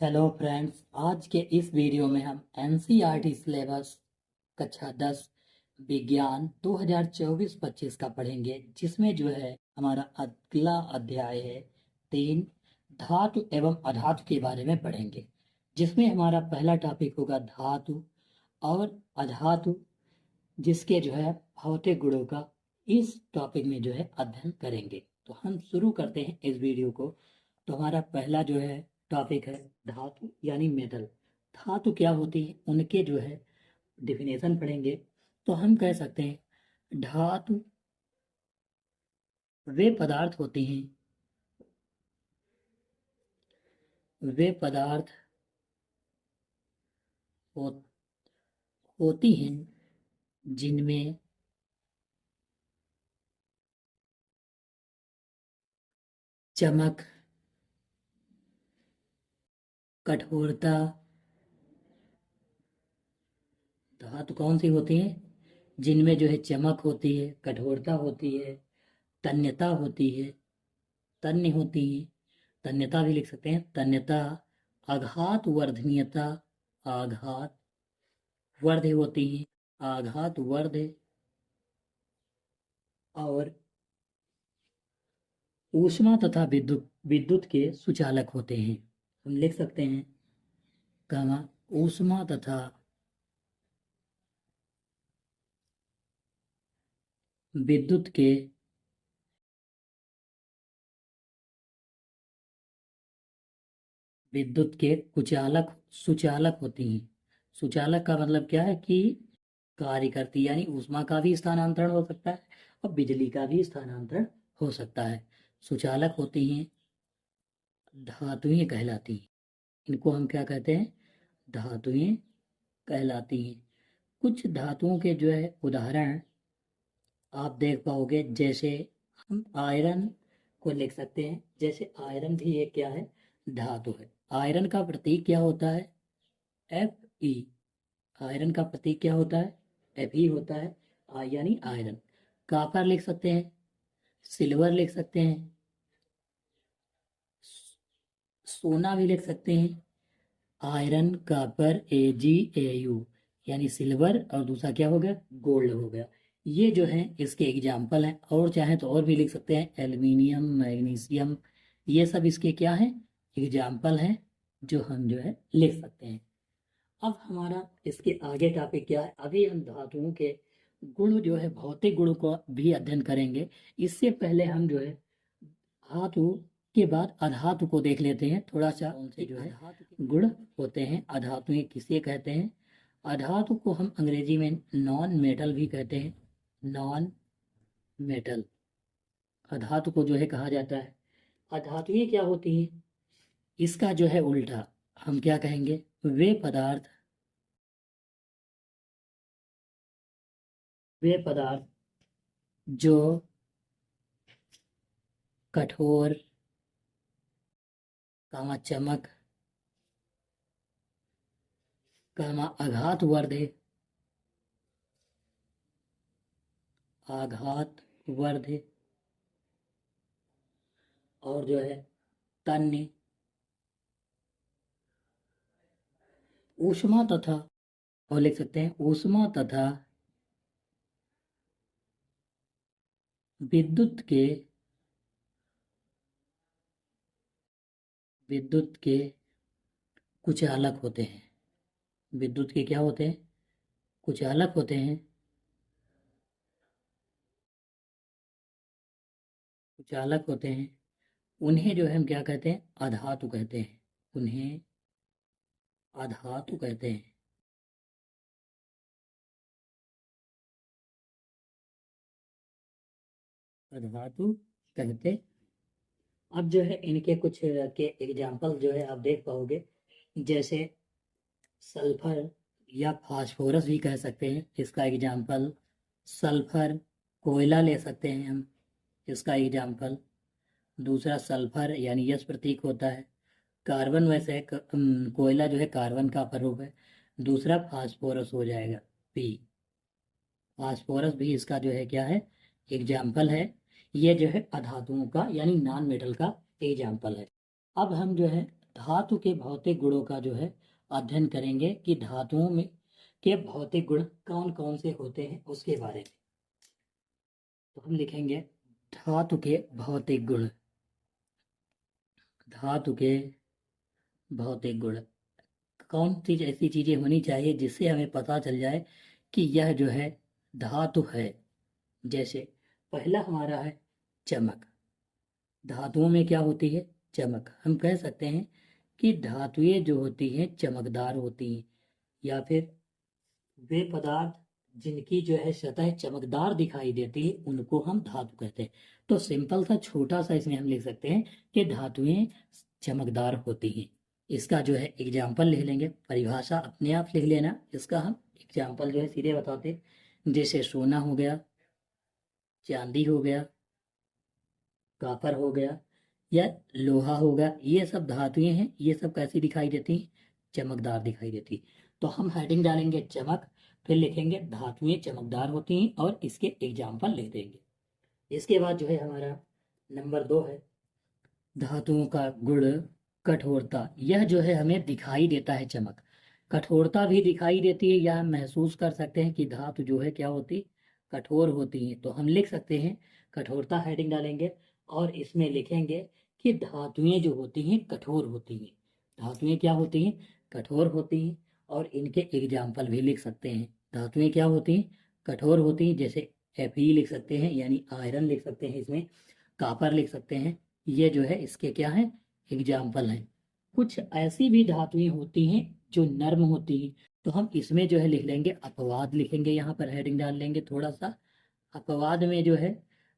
Hello friends, आज के इस वीडियो में हम एनसीईआरटी सिलेबस कक्षा 10 विज्ञान 2024-25 का पढ़ेंगे, जिसमें जो है हमारा अगला अध्याय है 3 धातु एवं अधातु के बारे में पढ़ेंगे, जिसमें हमारा पहला टॉपिक होगा धातु और अधातु, जिसके जो है भौतिक गुणों का इस टॉपिक में जो है अध्ययन करेंगे। तो हम शुरू करते हैं इस वीडियो को। तो हमारा पहला जो है टॉपिक है धातु यानी मेटल। धातु क्या होती है, उनके जो है डिफिनेशन पढ़ेंगे। तो हम कह सकते हैं धातु वे पदार्थ होते हैं, वे पदार्थ हो, होती हैं जिनमें चमक, कठोरता। धातु कौन सी होती है जिनमें जो है चमक होती है, कठोरता होती है, तन्यता होती है, तन्य होती है, तन्यता भी लिख सकते हैं, तन्यता, आघात वर्धनीयता, आघात वर्ध होती है, आघात वर्ध, और ऊष्मा तथा विद्युत विद्युत के सुचालक होते हैं। हम लिख सकते हैं कामा ऊष्मा तथा विद्युत के कुचालक सुचालक होती हैं। सुचालक का मतलब क्या है कि कार्य करती, यानी ऊष्मा का भी स्थानांतरण हो सकता है और बिजली का भी स्थानांतरण हो सकता है। सुचालक होती हैं, धातुएं कहलाती हैं। इनको हम क्या कहते हैं, धातुएं कहलाती हैं। कुछ धातुओं के जो है उदाहरण आप देख पाओगे, जैसे हम आयरन को लिख सकते हैं। जैसे आयरन भी एक क्या है, धातु है। आयरन का प्रतीक क्या होता है, एफ ई। आयरन का प्रतीक क्या होता है, एफ ई होता है, यानी आयरन। कापर लिख सकते हैं, सिल्वर लिख सकते हैं, सोना भी लिख सकते हैं। आयरन, कापर, AgAu, यानी सिल्वर, और दूसरा क्या हो गया, गोल्ड हो गया। ये जो है इसके एग्जाम्पल हैं, और चाहे तो और भी लिख सकते हैं, एल्यूमिनियम, मैग्नीशियम। ये सब इसके क्या है, एग्जाम्पल हैं, जो हम जो है लिख सकते हैं। अब हमारा इसके आगे टॉपिक क्या है, अभी हम धातुओं के गुण जो है, भौतिक गुणों को भी अध्ययन करेंगे। इससे पहले हम जो है धातु के बाद अधातु को देख लेते हैं थोड़ा सा। उनसे जो है गुण होते हैं, अधातुएं किसे कहते हैं। अधातु को हम अंग्रेजी में नॉन मेटल भी कहते हैं, नॉन मेटल अधातु को जो है कहा जाता है। अधातुएं क्या होती हैं, इसका जो है उल्टा हम क्या कहेंगे, वे पदार्थ जो कठोर, कामा चमक, कामा आघात वर्धे, आघात वर्धे, और जो है तन्य, ऊष्मा तथा, और लिख सकते हैं ऊष्मा तथा विद्युत के कुचालक होते हैं। विद्युत के क्या होते हैं, कुचालक होते हैं। कुचालक होते हैं, उन्हें जो है हम क्या कहते हैं, अधातु कहते हैं। उन्हें अधातु कहते हैं। अधातु कहते। अब जो है इनके कुछ के एग्जाम्पल जो है आप देख पाओगे, जैसे सल्फर या फास्फोरस भी कह सकते हैं, इसका एग्जाम्पल सल्फर। कोयला ले सकते हैं हम, इसका एग्जाम्पल। दूसरा सल्फर यानी यस प्रतीक होता है। कार्बन वैसे कोयला जो है कार्बन का अपरूप है। दूसरा फास्फोरस हो जाएगा, पी। फास्फोरस भी इसका जो है क्या है, एग्जाम्पल है। ये जो है अधातुओं का यानी नॉन मेटल का एग्जाम्पल है। अब हम जो है धातु के भौतिक गुणों का जो है अध्ययन करेंगे कि धातुओं में के भौतिक गुण कौन कौन से होते हैं उसके बारे में। तो हम लिखेंगे धातु के भौतिक गुण। धातु के भौतिक गुण कौन सी ऐसी चीजें होनी चाहिए जिससे हमें पता चल जाए कि यह जो है धातु है। जैसे पहला हमारा है चमक। धातुओं में क्या होती है? चमक। हम कह सकते हैं कि धातुएं जो होती हैं चमकदार होती हैं, या फिर वे पदार्थ जिनकी जो है सतह चमकदार दिखाई देती है उनको हम धातु कहते हैं। तो सिंपल सा छोटा सा इसमें हम लिख सकते हैं कि धातुएं चमकदार होती हैं। इसका जो है एग्जाम्पल लिख लेंगे, परिभाषा अपने आप लिख लेना, इसका हम एग्जाम्पल जो है सीधे बताते हैं। जैसे सोना हो गया, चांदी हो गया, कॉपर हो गया या लोहा हो गया, ये सब धातुएं हैं। ये सब कैसी दिखाई देती हैं? चमकदार दिखाई देती है। तो हम हेडिंग डालेंगे चमक, फिर लिखेंगे धातुएं चमकदार होती हैं और इसके एग्जाम्पल लिख देंगे। इसके बाद जो है हमारा नंबर 2 है धातुओं का गुण कठोरता। यह जो है हमें दिखाई देता है चमक, कठोरता भी दिखाई देती है, या हम महसूस कर सकते हैं कि धातु जो है क्या होती, कठोर होती है। तो हम लिख सकते हैं कठोरता हेडिंग डालेंगे और इसमें लिखेंगे कि धातुएं जो होती हैं कठोर होती हैं। धातुएं क्या होती हैं? कठोर होती हैं। और इनके एग्जाम्पल भी लिख सकते हैं। धातुएं क्या होती हैं? कठोर होती हैं। जैसे Fe लिख सकते हैं, यानी आयरन लिख सकते हैं, इसमें कॉपर लिख सकते हैं। ये जो है इसके क्या है? एग्जाम्पल हैं। कुछ ऐसी भी धातुएं होती हैं जो नर्म होती हैं, तो हम इसमें जो है लिख लेंगे अपवाद, लिखेंगे यहाँ पर हेडिंग डाल लेंगे थोड़ा सा। अपवाद में जो है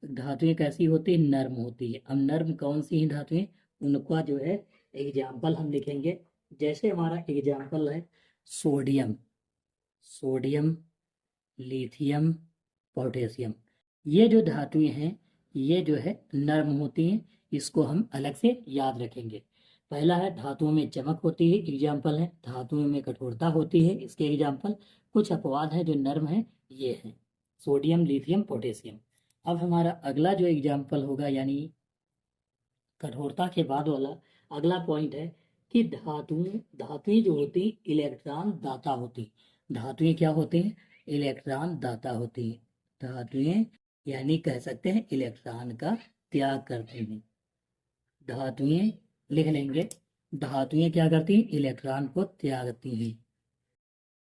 धातुएं कैसी होती है? नर्म होती है। अब नर्म कौन सी हैं धातुएं, उनका जो है एग्जाम्पल हम लिखेंगे। जैसे हमारा एग्जाम्पल है सोडियम, सोडियम, लिथियम, पोटेशियम। ये जो धातुएं हैं ये जो है नर्म होती हैं। इसको हम अलग से याद रखेंगे। पहला है धातुओं में चमक होती है, एग्जाम्पल है। धातुओं में कठोरता होती है, इसके एग्जाम्पल। कुछ अपवाद है जो नर्म है, ये है सोडियम, लिथियम, पोटेशियम। अब हमारा अगला जो एग्जाम्पल होगा, यानी कठोरता के बाद वाला अगला पॉइंट है कि धातुएं जो होती इलेक्ट्रॉन दाता होती। धातुएं क्या होती हैं? इलेक्ट्रॉन दाता होती हैं। धातुएं यानी कह सकते हैं इलेक्ट्रॉन का त्याग करती हैं। धातुएं लिख लेंगे, धातुएं क्या करती हैं? इलेक्ट्रॉन को त्यागती हैं।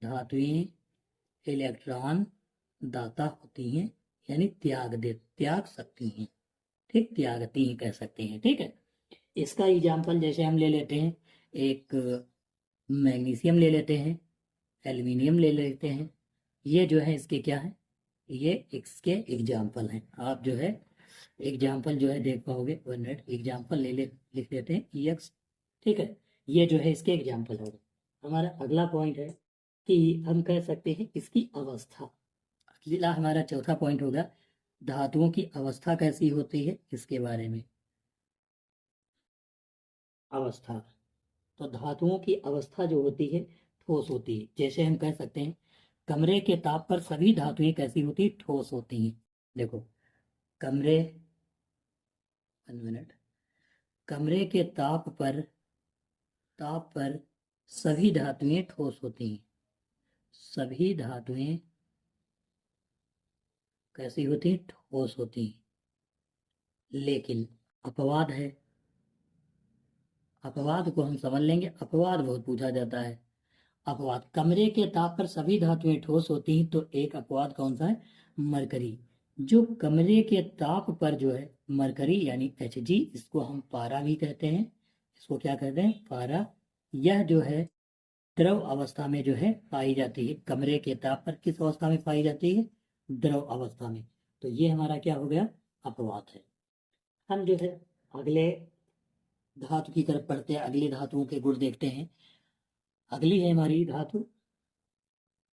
धातुएं इलेक्ट्रॉन दाता होती हैं, यानी त्याग सकती हैं। ठीक, त्यागती हैं कह सकते हैं। ठीक है। इसका एग्जाम्पल जैसे हम ले लेते हैं, एक मैग्नीशियम ले लेते हैं, एल्युमिनियम ले लेते हैं। ये जो है इसके क्या है? ये इसके एग्जाम्पल हैं। आप जो है एग्जाम्पल जो है देख पाओगे। 1 मिनट, एग्जाम्पल लिख लेते हैं EX। ठीक है, ये जो है इसके एग्जाम्पल होगा। हमारा अगला पॉइंट है कि हम कह सकते हैं इसकी अवस्था। अगला हमारा चौथा पॉइंट होगा धातुओं की अवस्था कैसी होती है, इसके बारे में। अवस्था, तो धातुओं की अवस्था जो होती है ठोस होती है। जैसे हम कह सकते हैं कमरे के ताप पर सभी धातुएं कैसी होती? ठोस होती हैं। देखो कमरे 1 मिनट, कमरे के ताप पर सभी धातुएं ठोस होती हैं। सभी धातुएं कैसी होती हैं? ठोस होती हैं। लेकिन अपवाद है, अपवाद को हम समझ लेंगे। अपवाद बहुत पूछा जाता है। अपवाद, कमरे के ताप पर सभी धातुएं ठोस होती हैं, तो एक अपवाद कौन सा है? मरकरी। जो कमरे के ताप पर जो है मरकरी यानी Hg, इसको हम पारा भी कहते हैं। इसको क्या कहते हैं? पारा। यह जो है द्रव अवस्था में जो है पाई जाती है। कमरे के ताप पर किस अवस्था में पाई जाती है? द्रव अवस्था में। तो ये हमारा क्या हो गया? अपवाद है। हम जो है अगले धातु की तरफ पढ़ते हैं, अगली धातुओं के गुण देखते हैं। अगली है हमारी धातु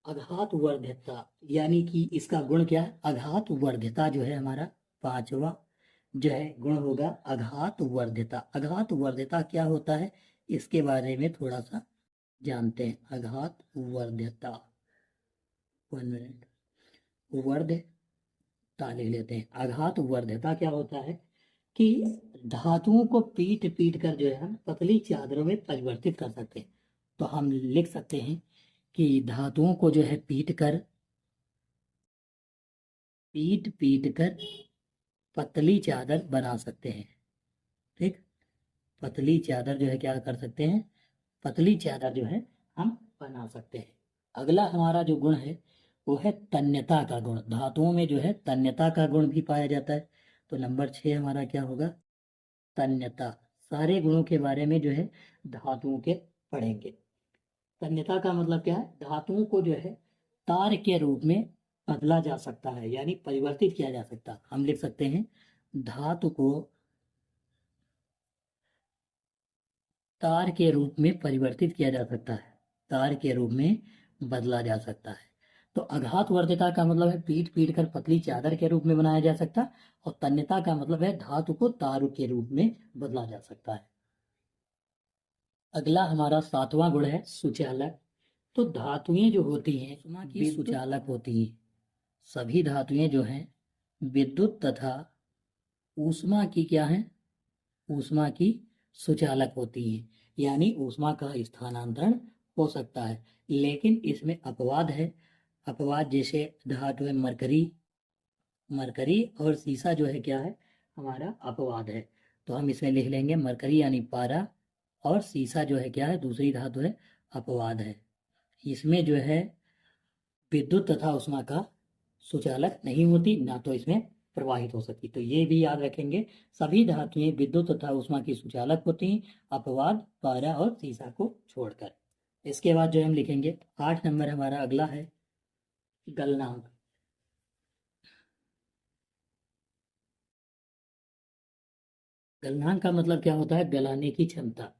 अघात वर्ध्यता, यानी कि इसका गुण क्या है? अघात वर्ध्यता जो है हमारा पांचवा जो है गुण होगा अघात वर्ध्यता। अघात वर्ध्यता क्या होता है, इसके बारे में थोड़ा सा जानते हैं। अघात वर्ध्यता, 1 मिनट, वर्ध्यता लिख लेते हैं। अघात वर्ध्यता क्या होता है कि धातुओं को पीट पीट कर जो है हम पतली चादरों में परिवर्तित कर सकते हैं। तो हम लिख सकते हैं कि धातुओं को जो है पीट पीट कर पतली चादर बना सकते हैं। ठीक, पतली चादर जो है क्या कर सकते हैं, पतली चादर जो है हम बना सकते हैं। अगला हमारा जो गुण है वो है तन्यता का गुण। धातुओं में जो है तन्यता का गुण भी पाया जाता है। तो नंबर 6 हमारा क्या होगा, तन्यता। सारे गुणों के बारे में जो है धातुओं के पढ़ेंगे। तन्यता का मतलब क्या है, धातुओं को जो है तार के रूप में बदला जा सकता है, यानी परिवर्तित किया जा सकता है। हम लिख सकते हैं धातु को तार के रूप में परिवर्तित किया जा सकता है, तार के रूप में बदला जा सकता है। तो आघात वर्धिता का मतलब है पीट पीट कर पतली चादर के रूप में बनाया जा सकता है, और तन्यता का मतलब है धातु को तार के रूप में बदला जा सकता है। अगला हमारा 7वां गुण है सुचालक। तो धातुएं जो होती हैं ऊष्मा की सुचालक होती हैं। सभी धातुएं जो हैं विद्युत तथा ऊष्मा की क्या है, ऊष्मा की सुचालक होती हैं, यानी ऊष्मा का स्थानांतरण हो सकता है। लेकिन इसमें अपवाद है। अपवाद जैसे धातु है मरकरी, मरकरी और सीसा जो है क्या है, हमारा अपवाद है। तो हम इसमें लिख लेंगे मरकरी यानी पारा, और सीसा जो है क्या है, दूसरी धातु है, अपवाद है। इसमें जो है विद्युत तथा ऊष्मा का सुचालक नहीं होती, ना तो इसमें प्रवाहित हो सकती। तो ये भी याद रखेंगे, सभी धातुएं विद्युत तथा ऊष्मा की सुचालक होती हैं, अपवाद पारा और सीसा को छोड़कर। इसके बाद जो हम लिखेंगे 8 नंबर हमारा अगला है गलनांक। गलनांक का मतलब क्या होता है, गलाने की क्षमता।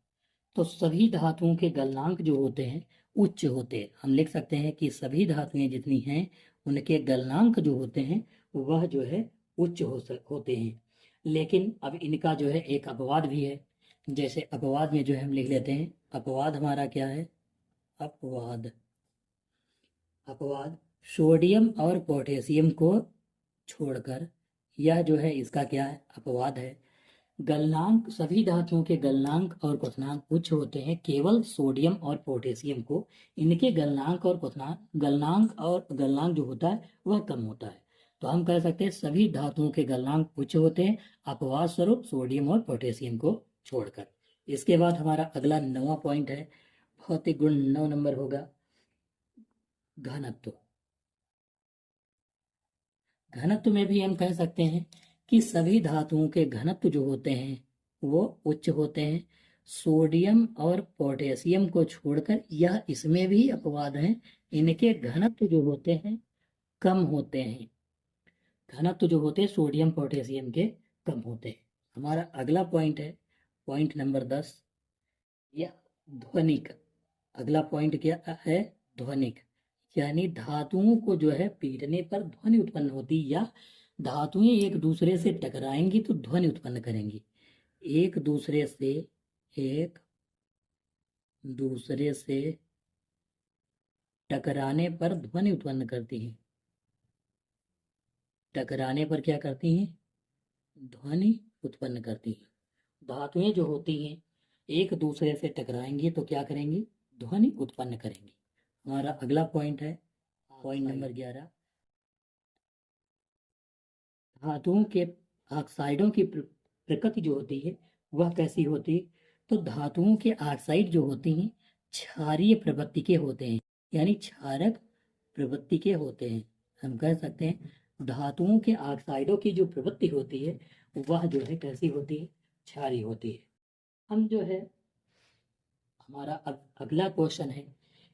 तो सभी धातुओं के गलनांक जो होते हैं उच्च होते हैं। हम लिख सकते हैं कि सभी धातुएं जितनी हैं उनके गलनांक जो होते हैं वह जो है उच्च होते हैं। लेकिन अब इनका जो है एक अपवाद भी है। जैसे अपवाद में जो है हम लिख लेते हैं, अपवाद हमारा क्या है, अपवाद, अपवाद सोडियम और पोटेशियम को छोड़कर, यह जो है इसका क्या है, अपवाद है। गलनांक, सभी धातुओं के गलनांक और क्वथनांक उच्च होते हैं, केवल सोडियम और पोटेशियम को इनके गलनांक और क्वथनांक, गलनांक जो होता है वह कम होता है। तो हम कह सकते हैं सभी धातुओं के गलनांक उच्च होते हैं, अपवाद स्वरूप सोडियम और पोटेशियम को छोड़कर। इसके बाद हमारा अगला 9वां पॉइंट है, भौतिक गुण 9 नंबर होगा घनत्व। घनत्व में भी हम कह सकते हैं कि सभी धातुओं के घनत्व जो होते हैं वो उच्च होते हैं। सोडियम और पोटेशियम को छोड़कर, यह इसमें भी अपवाद है, इनके घनत्व जो होते हैं कम होते हैं। घनत्व जो होते हैं सोडियम पोटेशियम के कम होते हैं। हमारा अगला पॉइंट है पॉइंट नंबर 10, यह ध्वनिक। अगला पॉइंट क्या है, ध्वनिक, यानी धातुओं को जो है पीटने पर ध्वनि उत्पन्न होती, या धातुएं एक दूसरे से टकराएंगी तो ध्वनि उत्पन्न करेंगी। एक दूसरे से, एक दूसरे से टकराने पर ध्वनि उत्पन्न करती हैं। टकराने पर क्या करती हैं, ध्वनि उत्पन्न करती हैं। धातुएं जो होती हैं एक दूसरे से टकराएंगी तो क्या करेंगी, ध्वनि उत्पन्न करेंगी। हमारा अगला पॉइंट है पॉइंट नंबर 11, धातुओं के ऑक्साइडों की प्रकृति जो होती है वह कैसी होती है। तो धातुओं के ऑक्साइड जो होती हैं क्षारीय प्रवृत्ति के होते हैं, यानी क्षारक प्रवृत्ति के होते हैं। हम कह सकते हैं धातुओं के ऑक्साइडों की जो प्रवृत्ति होती है वह जो है कैसी होती है, क्षारीय होती है। हम जो है हमारा अगला क्वेश्चन है,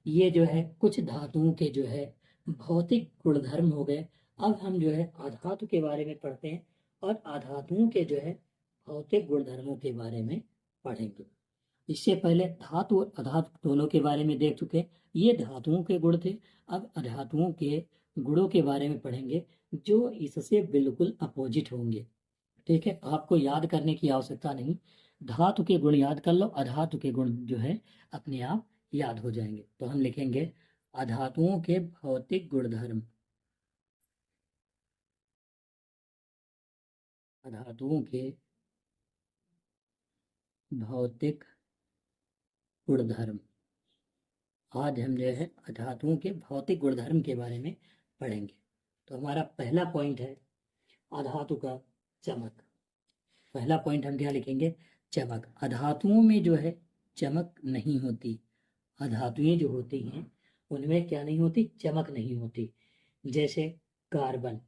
ये जो है कुछ धातुओं के जो है भौतिक गुणधर्म हो गए। अब हम जो है आधातु के बारे में पढ़ते हैं, और आधातुओं के जो है भौतिक गुणधर्मों के बारे में पढ़ेंगे। इससे पहले धातु और अधातु दोनों के बारे में देख चुके हैं, ये धातुओं के गुण थे। अब अधातुओं के गुणों के बारे में पढ़ेंगे जो इससे बिल्कुल अपोजिट होंगे। ठीक है, आपको याद करने की आवश्यकता नहीं, धातु के गुण याद कर लो, अधातु के गुण जो है अपने आप याद हो जाएंगे। तो हम लिखेंगे अधातुओं के भौतिक गुणधर्म, अधातुओं के भौतिक गुणधर्म। आज हम जो है धातुओं के भौतिक गुणधर्म के बारे में पढ़ेंगे। तो हमारा पहला पॉइंट है अधातु का चमक। पहला पॉइंट हम क्या लिखेंगे? चमक। अधातुओं में जो है चमक नहीं होती। अधातुएं जो होती हैं उनमें क्या नहीं होती? चमक नहीं होती। जैसे कार्बन,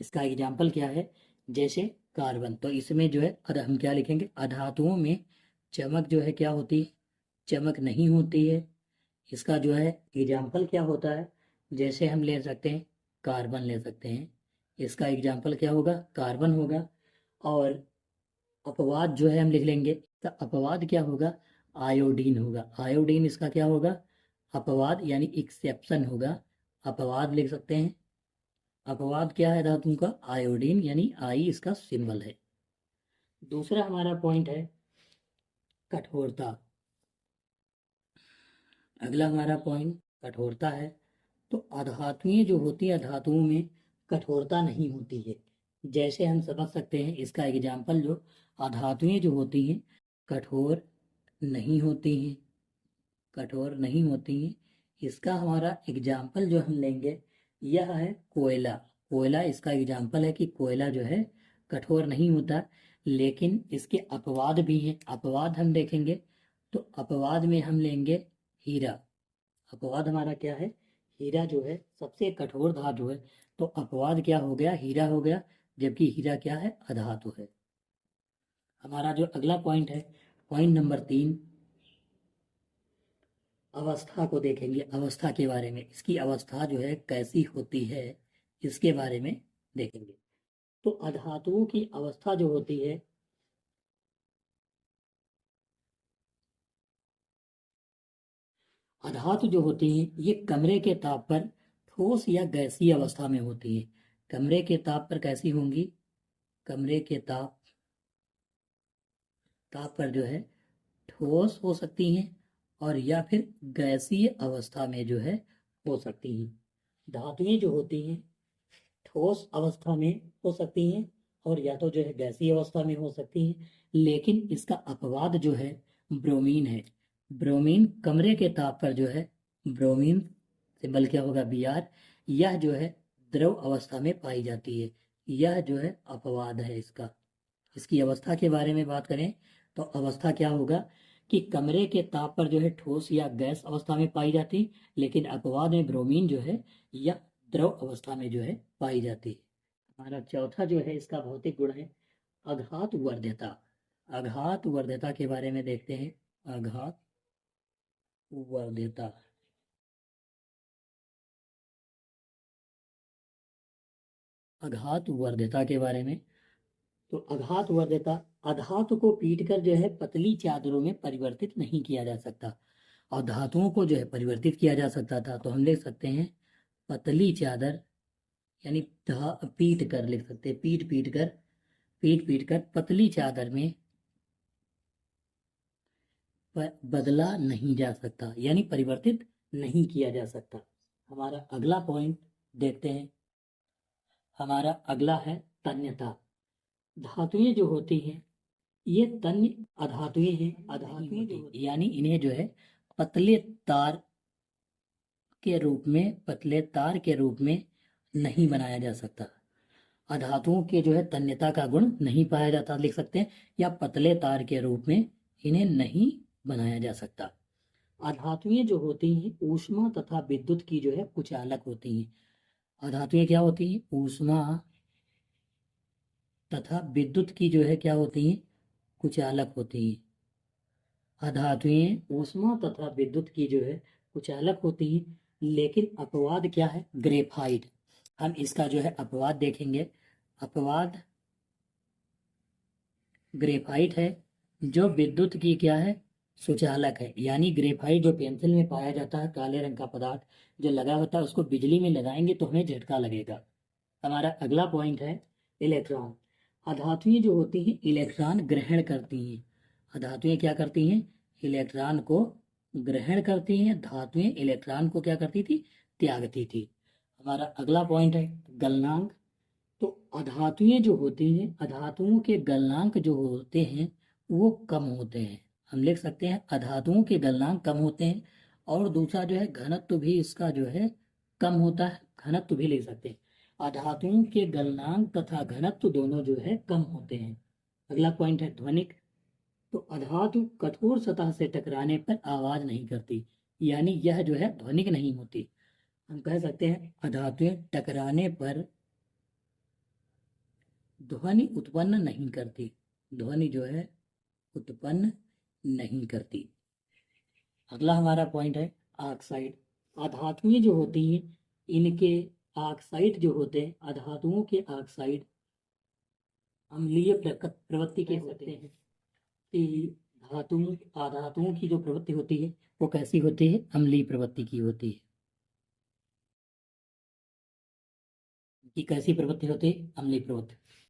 इसका एग्जाम्पल क्या है? जैसे कार्बन, तो इसमें जो है हम क्या लिखेंगे? अधातुओं में चमक जो है क्या होती? चमक नहीं होती है। इसका जो है एग्जाम्पल क्या होता है? जैसे हम ले सकते हैं कार्बन ले सकते हैं, इसका एग्जाम्पल क्या होगा? कार्बन होगा। और अपवाद जो है हम लिख लेंगे, तो अपवाद क्या होगा? आयोडीन होगा। आयोडीन इसका क्या होगा? अपवाद यानी एक्सेप्शन होगा। अपवाद लिख सकते हैं। अपवाद क्या है धातु का? आयोडीन, यानी आई इसका सिंबल है। दूसरा हमारा पॉइंट है कठोरता। अगला हमारा पॉइंट कठोरता है। तो अधातुएं जो होती है धातुओं में कठोरता नहीं होती है। जैसे हम समझ सकते हैं, इसका एग्जाम्पल जो अधातुएं जो होती हैं कठोर नहीं होती हैं, कठोर नहीं होती हैं। इसका हमारा एग्जाम्पल जो हम लेंगे यह है कोयला। कोयला इसका एग्जाम्पल है कि कोयला जो है कठोर नहीं होता। लेकिन इसके अपवाद भी हैं। अपवाद हम देखेंगे तो अपवाद में हम लेंगे हीरा। अपवाद हमारा क्या है? हीरा जो है सबसे कठोर धातु है, तो अपवाद क्या हो गया? हीरा हो गया। जबकि हीरा क्या है? अधातु है। हमारा जो अगला पॉइंट है, पॉइंट नंबर 3, अवस्था को देखेंगे। अवस्था के बारे में, इसकी अवस्था जो है कैसी होती है इसके बारे में देखेंगे। तो अधातुओं की अवस्था जो होती है, अधातु जो होती हैं ये कमरे के ताप पर ठोस या गैसीय अवस्था में होती है। कमरे के ताप पर कैसी होंगी? कमरे के ताप पर जो है ठोस हो सकती हैं और या फिर गैसीय अवस्था में जो है हो सकती हैं। धातुएं जो होती हैं ठोस अवस्था में हो सकती हैं और या तो जो है गैसीय अवस्था में हो सकती हैं। लेकिन इसका अपवाद जो है ब्रोमीन है। ब्रोमीन कमरे के ताप पर जो है, ब्रोमीन सिंबल क्या होगा? Br, यह जो है द्रव अवस्था में पाई जाती है। यह जो है अपवाद है इसका। इसकी अवस्था के बारे में बात करें तो अवस्था क्या होगा कि कमरे के ताप पर जो है ठोस या गैस अवस्था में पाई जाती, लेकिन अपवाद में ब्रोमीन जो है यह द्रव अवस्था में जो है पाई जाती है। हमारा चौथा जो है इसका भौतिक गुण है अघात वर्ध्यता। अघात वर्ध्यता के बारे में देखते हैं। अघात वर्ध्यता, अघात वर्ध्यता के बारे में, तो अघात वर्ध्यता, अधातु को पीटकर जो है पतली चादरों में परिवर्तित नहीं किया जा सकता। और धातुओं को जो है परिवर्तित किया जा सकता था, तो हम लिख सकते हैं पतली चादर, यानी पीट कर लिख सकते हैं, पीट कर पतली चादर में बदला नहीं जा सकता, यानी परिवर्तित नहीं किया जा सकता। हमारा अगला पॉइंट देखते हैं। हमारा अगला है तन्यता। धातुएं जो होती हैं ये तन्य अधातुएं हैं। अधातुएं जो होती यानी इन्हें जो है पतले तार के रूप में, पतले तार के रूप में नहीं बनाया जा सकता। अधातुओं के जो है तन्यता का गुण नहीं पाया जाता लिख सकते हैं, या पतले तार के रूप में इन्हें नहीं बनाया जा सकता। अधातुएं जो होती हैं ऊष्मा तथा विद्युत की जो है कुचालक होती हैं। अधातुएं क्या होती हैं? ऊष्मा तथा विद्युत की जो है क्या होती हैं? कुचालक होती हैं। अधातुएं ऊष्मा तथा विद्युत की जो है कुचालक होती हैं। लेकिन अपवाद क्या है? ग्रेफाइट। हम इसका जो है अपवाद देखेंगे। अपवाद ग्रेफाइट है जो विद्युत की क्या है? सुचालक है। यानी ग्रेफाइट जो पेंसिल में पाया जाता है, काले रंग का पदार्थ जो लगा होता है, उसको बिजली में लगाएंगे तो हमें झटका लगेगा। हमारा अगला पॉइंट है इलेक्ट्रॉन। अधातुएं जो होती हैं इलेक्ट्रॉन ग्रहण करती हैं। अधातुएं क्या करती हैं? इलेक्ट्रॉन को ग्रहण करती हैं। धातुएं इलेक्ट्रॉन को क्या करती थी? त्यागती थी। हमारा अगला पॉइंट है गलनांक। तो अधातुएं जो होती हैं, अधातुओं के गलनांक जो होते हैं वो कम होते हैं। हम लिख सकते हैं अधातुओं के गलनांक कम होते हैं, और दूसरा जो है घनत्व भी इसका जो है कम होता है, घनत्व भी लिख सकते हैं। अधातुओं के गलनांक तथा घनत्व दोनों जो है कम होते हैं। अगला पॉइंट है ध्वनिक। तो अधातु कठोर सतह से टकराने पर आवाज नहीं करती, यानी यह जो है ध्वनिक नहीं होती। हम कह सकते हैं अधातुएं टकराने पर ध्वनि उत्पन्न नहीं करती, ध्वनि जो है उत्पन्न नहीं करती। अगला हमारा पॉइंट है ऑक्साइड। अधातुएं जो होती हैं इनके ऑक्साइड जो होते हैं, अधातुओं के ऑक्साइड अम्लीय प्रवृत्ति के होते हैं। कि धातुओं की जो प्रवृत्ति होती है वो कैसी होती है, अम्लीय प्रवृत्ति की होती है। कि कैसी प्रवृत्ति होती है, अम्लीय प्रवृत्ति।